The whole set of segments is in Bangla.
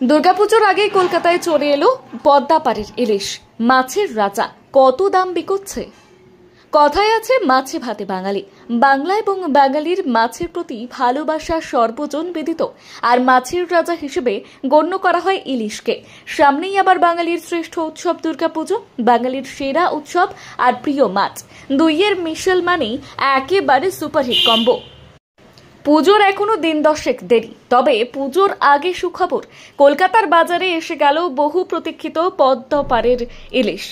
দুর্গাপুজোর আগেই কলকাতায় চলে এলো পদ্মাপাড়ের ইলিশ মাছের রাজা। কত দাম বিকোচ্ছে? কথায় আছে মাছে ভাতে বাঙালি। বাংলা এবং বাঙালির মাছের প্রতি ভালোবাসা সর্বজন বিদিত, আর মাছের রাজা হিসেবে গণ্য করা হয় ইলিশকে। সামনেই আবার বাঙালির শ্রেষ্ঠ উৎসব দুর্গাপুজো, বাঙালির সেরা উৎসব আর প্রিয় মাছ, দুইয়ের মিশেল মানেই একেবারে সুপারহিট কম্বো। পুজোর এখনো দিন দশেক দেরি, তবে পুজোর আগে সুখবর। কলকাতার বাজারে এসে গেল বহু প্রতীক্ষিত পদ্মাপাড়ের ইলিশ।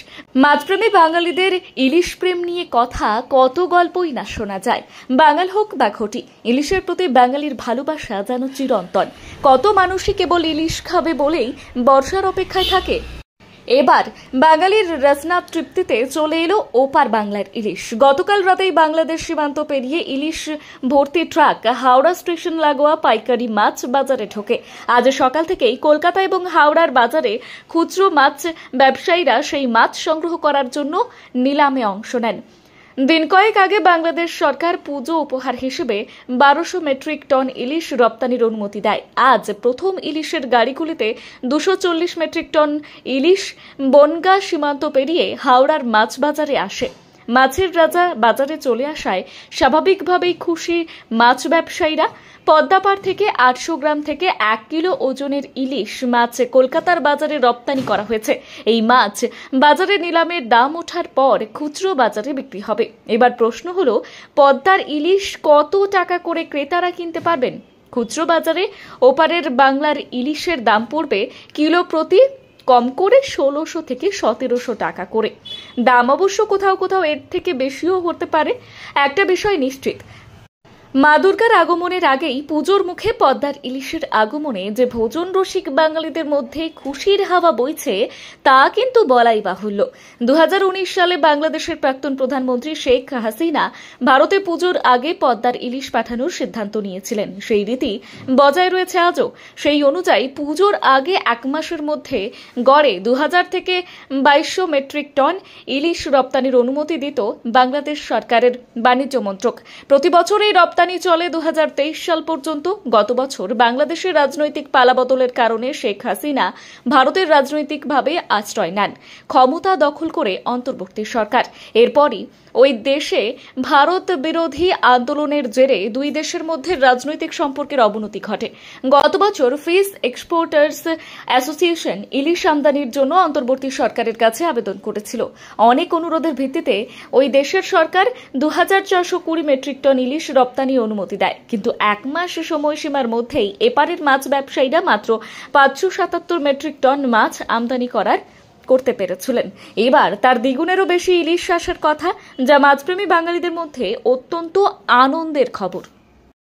মাছপ্রেমী বাঙালিদের ইলিশ প্রেম নিয়ে কথা কত গল্পই না শোনা যায়। বাঙাল হোক বা ঘটি, ইলিশের প্রতি বাঙালির ভালোবাসা যেন চিরন্তন। কত মানুষই কেবল ইলিশ খাবে বলেই বর্ষার অপেক্ষায় থাকে। এবার বাঙালির রসনা তৃপ্তিতে চলে এলো ওপার বাংলার ইলিশ। গতকাল রাতেই বাংলাদেশ সীমান্ত পেরিয়ে ইলিশ ভর্তি ট্রাক হাওড়া স্টেশন লাগোয়া পাইকারি মাছ বাজারে ঢোকে। আজ সকাল থেকেই কলকাতা এবং হাওড়ার বাজারে খুচরো মাছ ব্যবসায়ীরা সেই মাছ সংগ্রহ করার জন্য নিলামে অংশ নেন। দিন কয়েক আগে বাংলাদেশ সরকার পুজো উপহার হিসেবে 1200 মেট্রিক টন ইলিশ রপ্তানির অনুমতি দেয়। আজ প্রথম ইলিশের গাড়িগুলিতে 240 মেট্রিক টন ইলিশ বনগাঁ সীমান্ত পেরিয়ে হাওড়ার মাছ বাজারে আসে। মাছের রাজা বাজারে চলে আসায় স্বাভাবিকভাবেই খুশি মাছ ব্যবসায়ীরা। পদ্মাপাড় থেকে 800 গ্রাম থেকে 1 কিলো ওজনের ইলিশ মাছ কলকাতার বাজারে রপ্তানি করা হয়েছে। এই মাছ বাজারে নিলামের দাম ওঠার পর খুচরো বাজারে বিক্রি হবে। এবার প্রশ্ন হলো, পদ্মার ইলিশ কত টাকা করে ক্রেতারা কিনতে পারবেন? খুচরো বাজারে ওপারের বাংলার ইলিশের দাম পড়বে কিলো প্রতি কম করে 1600 থেকে 1700 টাকা করে। দাম অবশ্য কোথাও কোথাও এর থেকে বেশিও হতে পারে। একটা বিষয় নিশ্চিত, মা দুর্গার আগমনের আগেই পুজোর মুখে পদ্মার ইলিশের আগমনে যে ভোজন রসিক বাঙালিদের মধ্যে খুশির হাওয়া বইছে তা কিন্তু বলাই বাহুল্য। 2019 সালে বাংলাদেশের প্রাক্তন প্রধানমন্ত্রী শেখ হাসিনা ভারতে পুজোর আগে পদ্মার ইলিশ পাঠানোর সিদ্ধান্ত নিয়েছিলেন। সেই রীতি বজায় রয়েছে আজও। সেই অনুযায়ী পুজোর আগে 1 মাসের মধ্যে গড়ে 2000 থেকে 2200 মেট্রিক টন ইলিশ রপ্তানির অনুমতি দিত বাংলাদেশ সরকারের বাণিজ্য মন্ত্রক। প্রতি বছর এই রপ্তানি চলে 2023 সাল পর্যন্ত। গত বছর বাংলাদেশের রাজনৈতিক পালাবদলের কারণে শেখ হাসিনা ভারতের রাজনৈতিকভাবে আশ্রয় নেন, ক্ষমতা দখল করে অন্তর্বর্তী সরকার। এরপরই ওই দেশে ভারত বিরোধী আন্দোলনের জেরে দুই দেশের মধ্যে রাজনৈতিক সম্পর্কের অবনতি ঘটে। গত বছর ফিশ এক্সপোর্টার্স অ্যাসোসিয়েশন ইলিশ আমদানির জন্য অন্তর্বর্তী সরকারের কাছে আবেদন করেছিল। অনেক অনুরোধের ভিত্তিতে ওই দেশের সরকার 2420 মেট্রিক টন ইলিশ রপ্তানি অনুমতি দেয়, কিন্তু 1 মাস সময়সীমার মধ্যেই এপারের মাছ ব্যবসায়ীরা মাত্র 577 মেট্রিক টন মাছ আমদানি করতে পেরেছিলেন। এবার তার দ্বিগুণেরও বেশি ইলিশ আসার কথা, যা মাছপ্রেমী বাঙালিদের মধ্যে অত্যন্ত আনন্দের খবর।